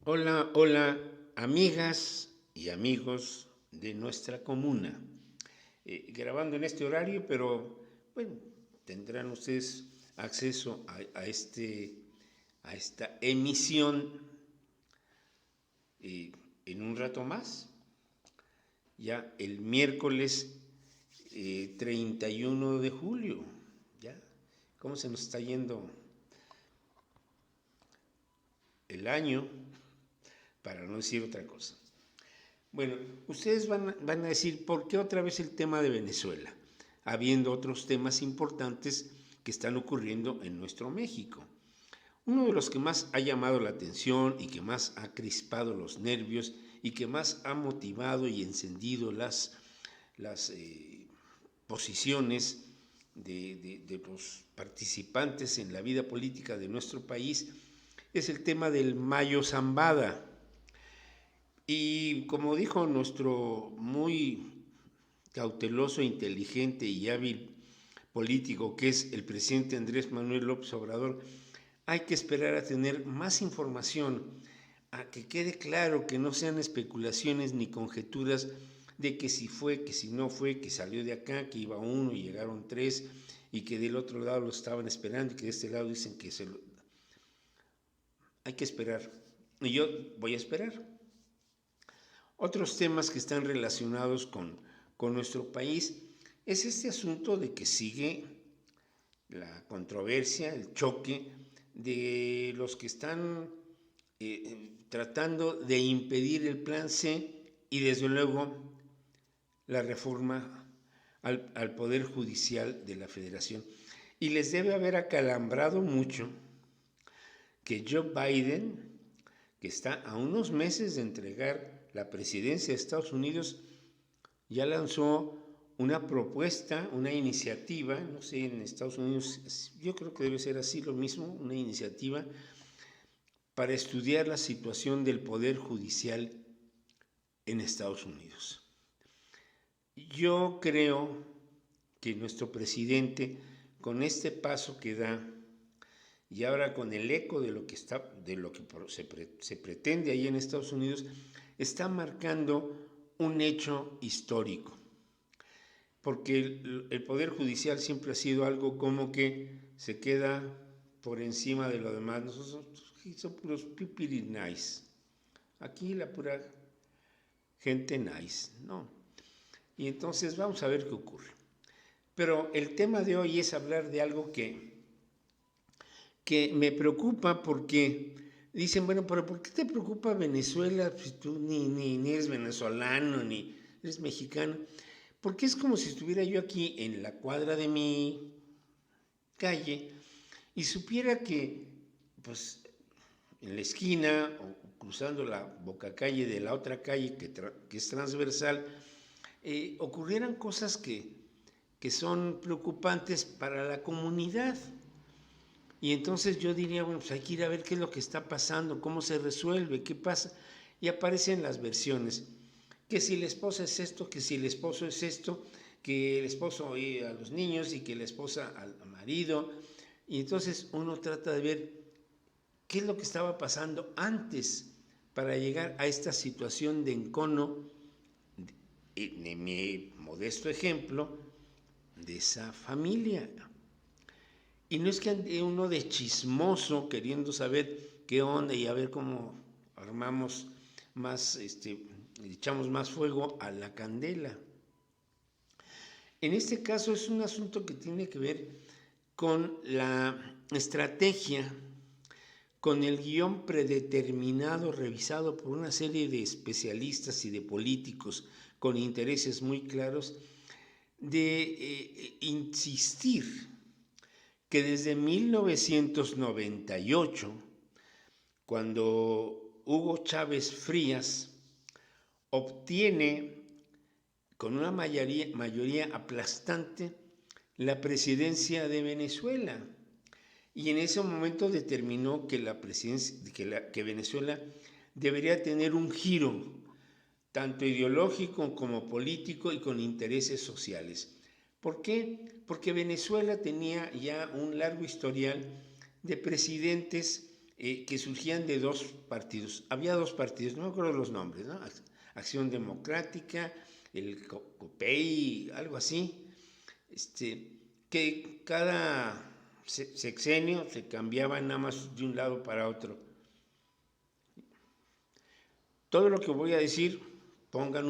Hola, hola, amigas y amigos de nuestra comuna. Grabando en este horario, pero bueno, tendrán ustedes acceso a esta emisión en un rato más, ya el miércoles 31 de julio. ¿Ya? ¿Cómo se nos está yendo el año? Para no decir otra cosa. Bueno, ustedes van a decir, ¿por qué otra vez el tema de Venezuela? Habiendo otros temas importantes que están ocurriendo en nuestro México. Uno de los que más ha llamado la atención y que más ha crispado los nervios y que más ha motivado y encendido las posiciones de los participantes en la vida política de nuestro país es el tema del Mayo Zambada. Y como dijo nuestro muy cauteloso, inteligente y hábil político que es el presidente Andrés Manuel López Obrador, hay que esperar a tener más información, a que quede claro que no sean especulaciones ni conjeturas de que si fue, que si no fue, que salió de acá, que iba uno y llegaron tres y que del otro lado lo estaban esperando y que de este lado dicen que se lo... Hay que esperar. Y yo voy a esperar. Otros temas que están relacionados con nuestro país es este asunto de que sigue la controversia, el choque de los que están tratando de impedir el plan C y desde luego la reforma al Poder Judicial de la Federación. Y les debe haber acalambrado mucho que Joe Biden, que está a unos meses de entregar la presidencia de Estados Unidos, ya lanzó una propuesta, una iniciativa, no sé, en Estados Unidos, yo creo que debe ser así lo mismo, una iniciativa para estudiar la situación del Poder Judicial en Estados Unidos. Yo creo que nuestro presidente, con este paso que da, y ahora con el eco de lo que se pretende ahí en Estados Unidos, está marcando un hecho histórico. Porque el Poder Judicial siempre ha sido algo como que se queda por encima de lo demás. Nosotros son puros pipiri nice. Aquí la pura gente nice, ¿no? Y entonces vamos a ver qué ocurre. Pero el tema de hoy es hablar de algo que me preocupa porque dicen, bueno, pero ¿por qué te preocupa Venezuela si tú ni eres venezolano, ni eres mexicano? Porque es como si estuviera yo aquí en la cuadra de mi calle y supiera que, pues, en la esquina o cruzando la boca calle de la otra calle que es transversal, ocurrieran cosas que son preocupantes para la comunidad. Y entonces yo diría, bueno, pues hay que ir a ver qué es lo que está pasando, cómo se resuelve, qué pasa. Y aparecen las versiones, que si la esposa es esto, que si el esposo es esto, que el esposo oye a los niños y que la esposa al marido. Y entonces uno trata de ver qué es lo que estaba pasando antes para llegar a esta situación de encono, en mi modesto ejemplo, de esa familia. Y no es que ande uno de chismoso queriendo saber qué onda y a ver cómo armamos más, echamos más fuego a la candela. En este caso es un asunto que tiene que ver con la estrategia, con el guión predeterminado, revisado por una serie de especialistas y de políticos con intereses muy claros, de insistir que desde 1998, cuando Hugo Chávez Frías obtiene con una mayoría aplastante la presidencia de Venezuela, y en ese momento determinó que que Venezuela debería tener un giro tanto ideológico como político y con intereses sociales. ¿Por qué? Porque Venezuela tenía ya un largo historial de presidentes que surgían de dos partidos. Había dos partidos, no me acuerdo los nombres, ¿no? Acción Democrática, el COPEI, algo así, que cada sexenio se cambiaban nada más de un lado para otro. Todo lo que voy a decir, pongan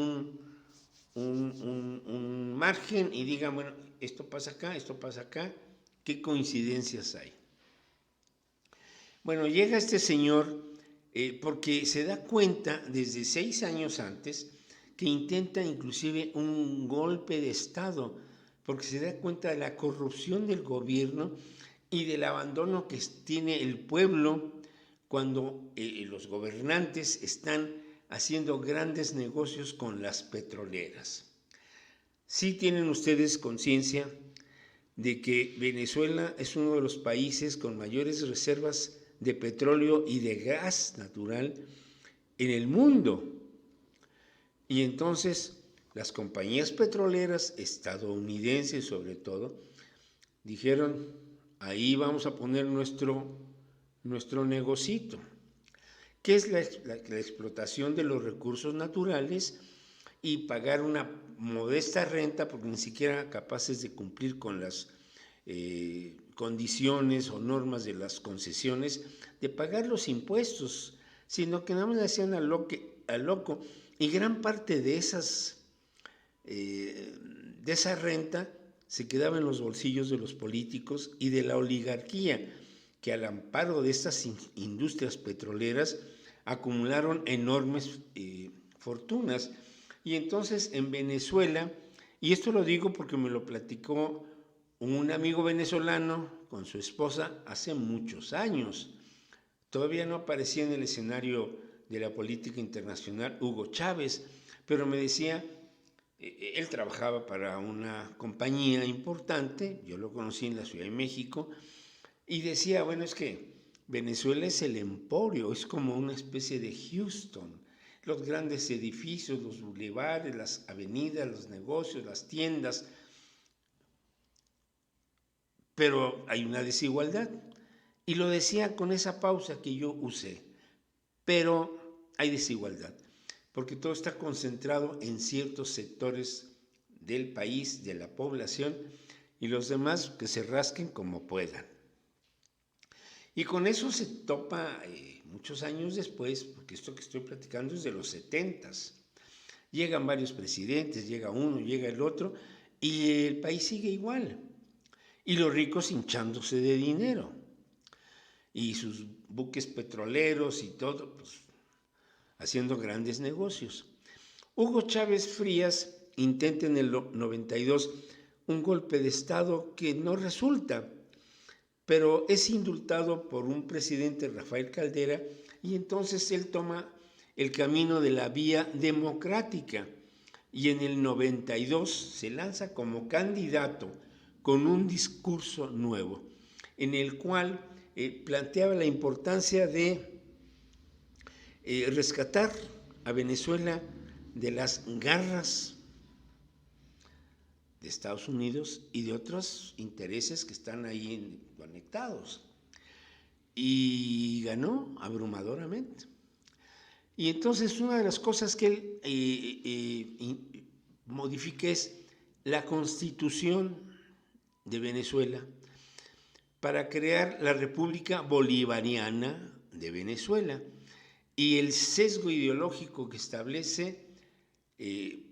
un margen y digan, bueno, esto pasa acá, ¿qué coincidencias hay? Bueno, llega este señor porque se da cuenta desde 6 años antes que intenta inclusive un golpe de Estado, porque se da cuenta de la corrupción del gobierno y del abandono que tiene el pueblo cuando los gobernantes están haciendo grandes negocios con las petroleras. Sí tienen ustedes conciencia de que Venezuela es uno de los países con mayores reservas de petróleo y de gas natural en el mundo. Y entonces las compañías petroleras estadounidenses sobre todo dijeron, ahí vamos a poner nuestro negocito, que es la explotación de los recursos naturales y pagar una modesta renta, porque ni siquiera capaces de cumplir con las condiciones o normas de las concesiones, de pagar los impuestos, sino que nada más le hacían al loco, y gran parte de esa renta se quedaba en los bolsillos de los políticos y de la oligarquía, que al amparo de estas industrias petroleras acumularon enormes fortunas. Y entonces en Venezuela, y esto lo digo porque me lo platicó un amigo venezolano con su esposa hace muchos años, todavía no aparecía en el escenario de la política internacional Hugo Chávez, pero me decía, él trabajaba para una compañía importante, yo lo conocí en la Ciudad de México, y decía, bueno, es que Venezuela es el emporio, es como una especie de Houston, los grandes edificios, los bulevares, las avenidas, los negocios, las tiendas, pero hay una desigualdad. Y lo decía con esa pausa que yo usé, pero hay desigualdad, porque todo está concentrado en ciertos sectores del país, de la población, y los demás que se rasquen como puedan. Y con eso se topa muchos años después, porque esto que estoy platicando es de los 70s. Llegan varios presidentes, llega uno, llega el otro, y el país sigue igual. Y los ricos hinchándose de dinero. Y sus buques petroleros y todo, pues, haciendo grandes negocios. Hugo Chávez Frías intenta en el 92 un golpe de Estado que no resulta, pero es indultado por un presidente, Rafael Caldera, y entonces él toma el camino de la vía democrática y en el 92 se lanza como candidato con un discurso nuevo en el cual planteaba la importancia de rescatar a Venezuela de las garras de Estados Unidos y de otros intereses que están ahí conectados. Y ganó abrumadoramente. Y entonces una de las cosas que él modifica es la Constitución de Venezuela para crear la República Bolivariana de Venezuela. Y el sesgo ideológico que establece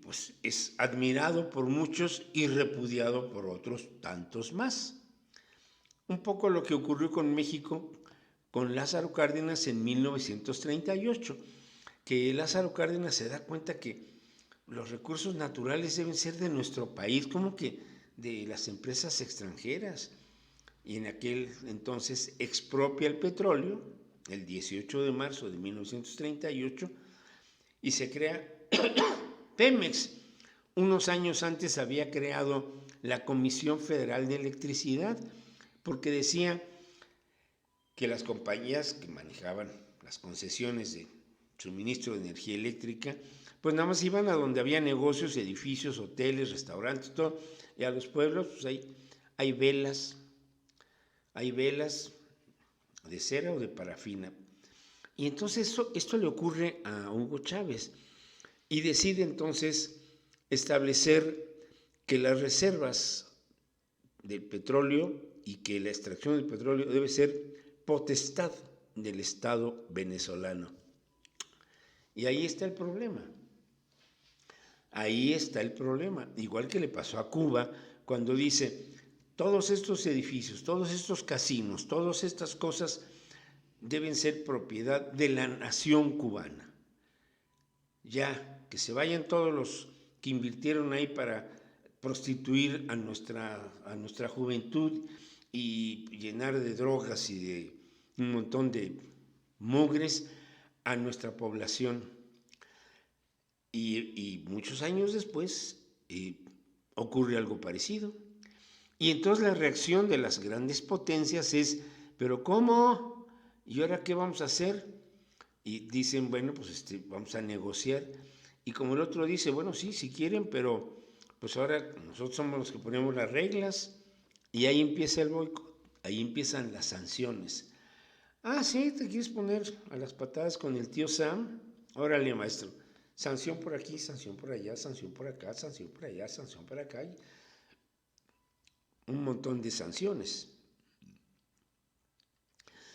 pues es admirado por muchos y repudiado por otros tantos más. Un poco lo que ocurrió con México con Lázaro Cárdenas en 1938, que Lázaro Cárdenas se da cuenta que los recursos naturales deben ser de nuestro país, como que de las empresas extranjeras. Y en aquel entonces expropia el petróleo, el 18 de marzo de 1938, y se crea Pemex. Unos años antes había creado la Comisión Federal de Electricidad, porque decía que las compañías que manejaban las concesiones de suministro de energía eléctrica, pues nada más iban a donde había negocios, edificios, hoteles, restaurantes, todo, y a los pueblos pues hay velas, de cera o de parafina. Y entonces esto le ocurre a Hugo Chávez y decide entonces establecer que las reservas del petróleo y que la extracción del petróleo debe ser potestad del Estado venezolano. Y ahí está el problema. Ahí está el problema. Igual que le pasó a Cuba cuando dice, todos estos edificios, todos estos casinos, todas estas cosas deben ser propiedad de la nación cubana. Ya, que se vayan todos los que invirtieron ahí para prostituir a nuestra juventud y llenar de drogas y de un montón de mugres a nuestra población. Y muchos años después ocurre algo parecido. Y entonces la reacción de las grandes potencias es, ¿pero cómo? ¿Y ahora qué vamos a hacer? Y dicen, bueno, pues vamos a negociar. Y como el otro dice, bueno, sí, si quieren, pero pues ahora nosotros somos los que ponemos las reglas. Y ahí empieza el boicot, ahí empiezan las sanciones. Ah, sí, te quieres poner a las patadas con el tío Sam. Órale, maestro. Sanción por aquí, sanción por allá, sanción por acá, sanción por allá, sanción por acá. Un montón de sanciones.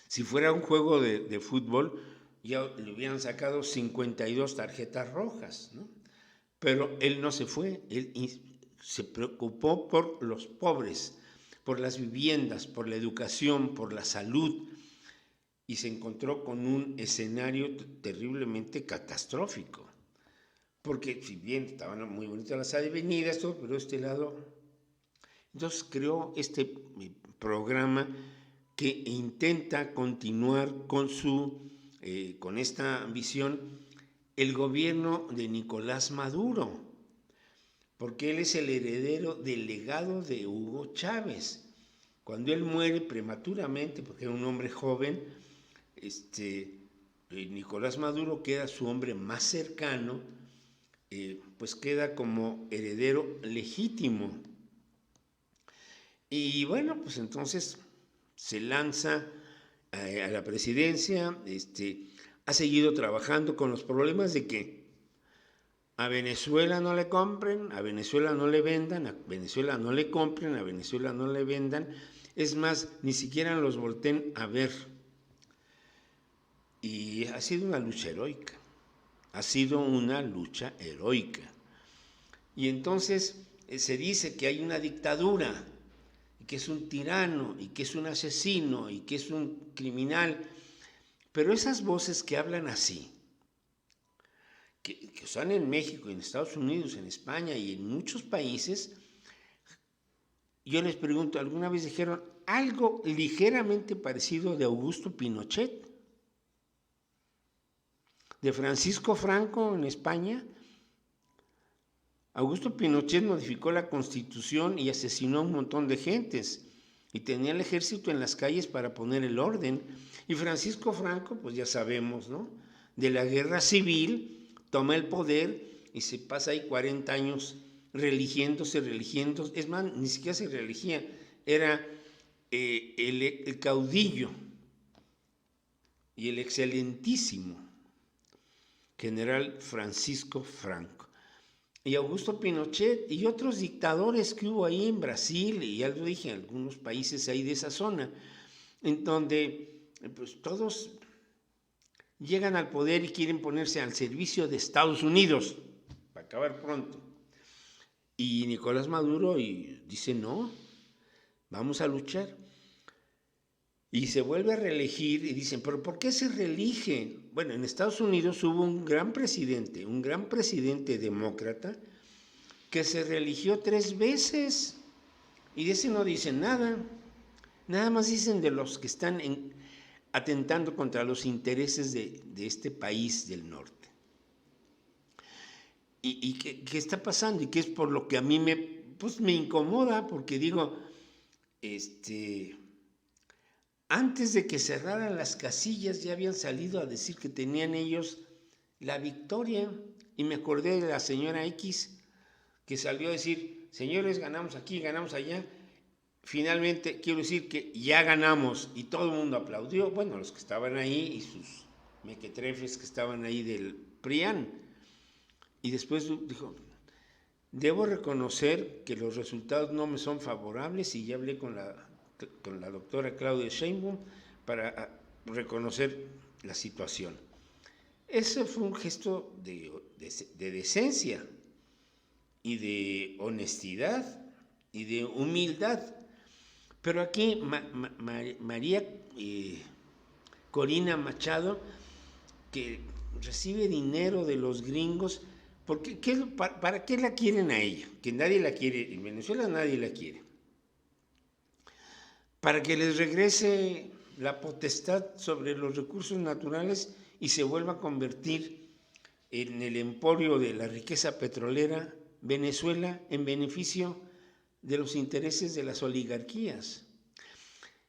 Si fuera un juego de fútbol, ya le hubieran sacado 52 tarjetas rojas, ¿no? Pero él no se fue, él se preocupó por los pobres, por las viviendas, por la educación, por la salud, y se encontró con un escenario terriblemente catastrófico. Porque si bien estaban muy bonitas las avenidas, todo, pero este lado. Entonces creó este programa que intenta continuar con esta visión el gobierno de Nicolás Maduro, porque él es el heredero del legado de Hugo Chávez. Cuando él muere prematuramente, porque era un hombre joven, Nicolás Maduro queda su hombre más cercano, pues queda como heredero legítimo. Y bueno, pues entonces se lanza a la presidencia, ha seguido trabajando con los problemas de que a Venezuela no le compren, a Venezuela no le vendan, a Venezuela no le compren, a Venezuela no le vendan. Es más, ni siquiera los volteen a ver. Y ha sido una lucha heroica, ha sido una lucha heroica. Y entonces se dice que hay una dictadura, que es un tirano y que es un asesino y que es un criminal, pero esas voces que hablan así, que están en México, en Estados Unidos, en España y en muchos países, yo les pregunto, ¿alguna vez dijeron algo ligeramente parecido de Augusto Pinochet? ¿De Francisco Franco en España? Augusto Pinochet modificó la Constitución y asesinó a un montón de gentes y tenía el ejército en las calles para poner el orden. Y Francisco Franco, pues ya sabemos, ¿no? De la guerra civil, toma el poder y se pasa ahí 40 años religiéndose. Es más, ni siquiera se reelegía, era el caudillo y el excelentísimo general Francisco Franco. Y Augusto Pinochet y otros dictadores que hubo ahí en Brasil, y ya lo dije, en algunos países ahí de esa zona, en donde pues, todos llegan al poder y quieren ponerse al servicio de Estados Unidos, para acabar pronto. Y Nicolás Maduro dice, no, vamos a luchar. Y se vuelve a reelegir y dicen, ¿pero por qué se reelige? Bueno, en Estados Unidos hubo un gran presidente demócrata que se reeligió 3 veces y de ese no dicen nada. Nada más dicen de los que están atentando contra los intereses de este país del norte. ¿Y qué está pasando? Y qué es por lo que a mí me incomoda, porque digo, antes de que cerraran las casillas ya habían salido a decir que tenían ellos la victoria. Y me acordé de la señora X que salió a decir, señores, ganamos aquí, ganamos allá. finalmente quiero decir que ya ganamos y todo el mundo aplaudió, bueno, los que estaban ahí y sus mequetrefes que estaban ahí del PRIAN. Y después dijo, debo reconocer que los resultados no me son favorables y ya hablé con la doctora Claudia Sheinbaum para reconocer la situación. Ese fue un gesto de decencia y de honestidad y de humildad. Pero aquí María Corina Machado, que recibe dinero de los gringos, porque, ¿para qué la quieren a ella? Que nadie la quiere, en Venezuela nadie la quiere. Para que les regrese la potestad sobre los recursos naturales y se vuelva a convertir en el emporio de la riqueza petrolera Venezuela en beneficio de los intereses de las oligarquías.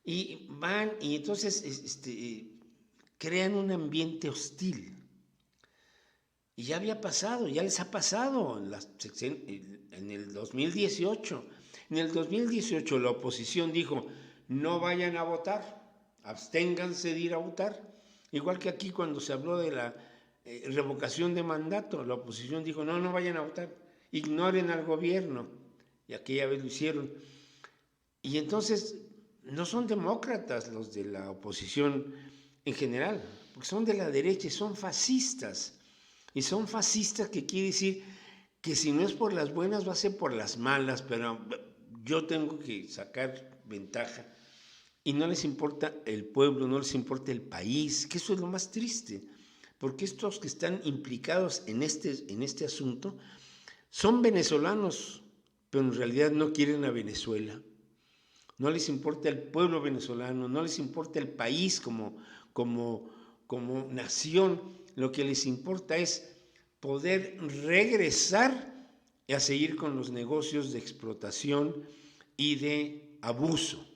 Y van y entonces crean un ambiente hostil. Y ya había pasado, ya les ha pasado en el 2018. En el 2018 la oposición dijo, no vayan a votar, absténganse de ir a votar. Igual que aquí cuando se habló de la revocación de mandato, la oposición dijo, no vayan a votar, ignoren al gobierno. Y aquella vez lo hicieron. Y entonces no son demócratas los de la oposición en general, porque son de la derecha y son fascistas. Y son fascistas, que quiere decir que si no es por las buenas va a ser por las malas, pero yo tengo que sacar ventaja. Y no les importa el pueblo, no les importa el país, que eso es lo más triste, porque estos que están implicados en este asunto son venezolanos, pero en realidad no quieren a Venezuela. No les importa el pueblo venezolano, no les importa el país como nación. Lo que les importa es poder regresar a seguir con los negocios de explotación y de abuso.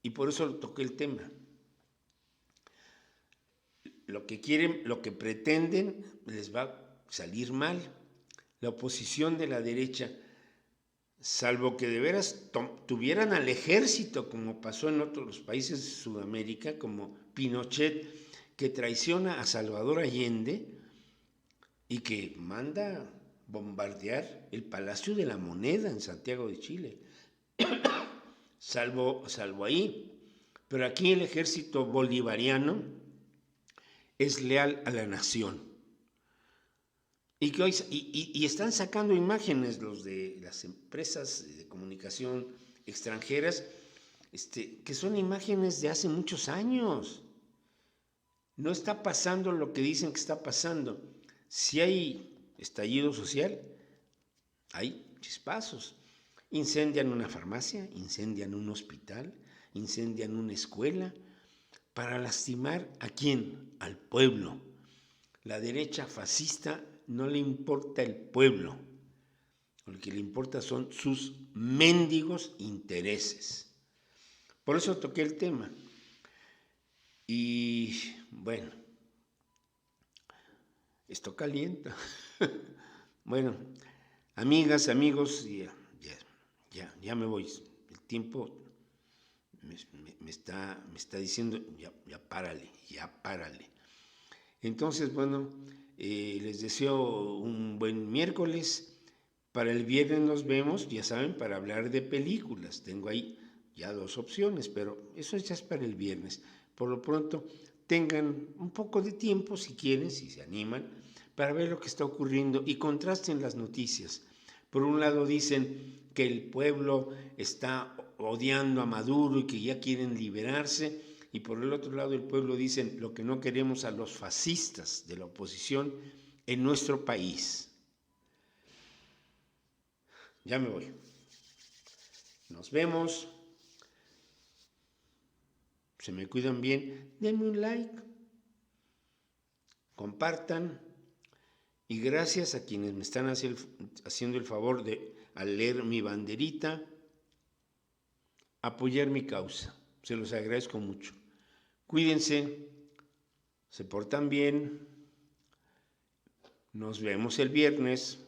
Y por eso toqué el tema. Lo que quieren, lo que pretenden, les va a salir mal. La oposición de la derecha, salvo que de veras tuvieran al ejército, como pasó en otros países de Sudamérica, como Pinochet, que traiciona a Salvador Allende y que manda bombardear el Palacio de la Moneda en Santiago de Chile. salvo ahí. Pero aquí el ejército bolivariano es leal a la nación. Y están sacando imágenes los de las empresas de comunicación extranjeras, que son imágenes de hace muchos años. No está pasando lo que dicen que está pasando. Si hay estallido social, hay chispazos. Incendian una farmacia, incendian un hospital, incendian una escuela, para lastimar ¿a quién? Al pueblo. La derecha fascista no le importa el pueblo, lo que le importa son sus mendigos intereses. Por eso toqué el tema. Y bueno, esto calienta. Bueno, amigas, amigos, ya me voy. El tiempo me está diciendo, ya párale. Entonces, bueno, les deseo un buen miércoles. Para el viernes nos vemos, ya saben, para hablar de películas. Tengo ahí ya 2 opciones, pero eso ya es para el viernes. Por lo pronto, tengan un poco de tiempo, si quieren, si se animan, para ver lo que está ocurriendo y contrasten las noticias. Por un lado dicen que el pueblo está odiando a Maduro y que ya quieren liberarse, y por el otro lado el pueblo dice lo que no queremos a los fascistas de la oposición en nuestro país. Ya me voy. Nos vemos. Se me cuidan bien. Denme un like. Compartan. Y gracias a quienes me están haciendo el favor de, al leer mi banderita, apoyar mi causa. Se los agradezco mucho. Cuídense. Se portan bien. Nos vemos el viernes.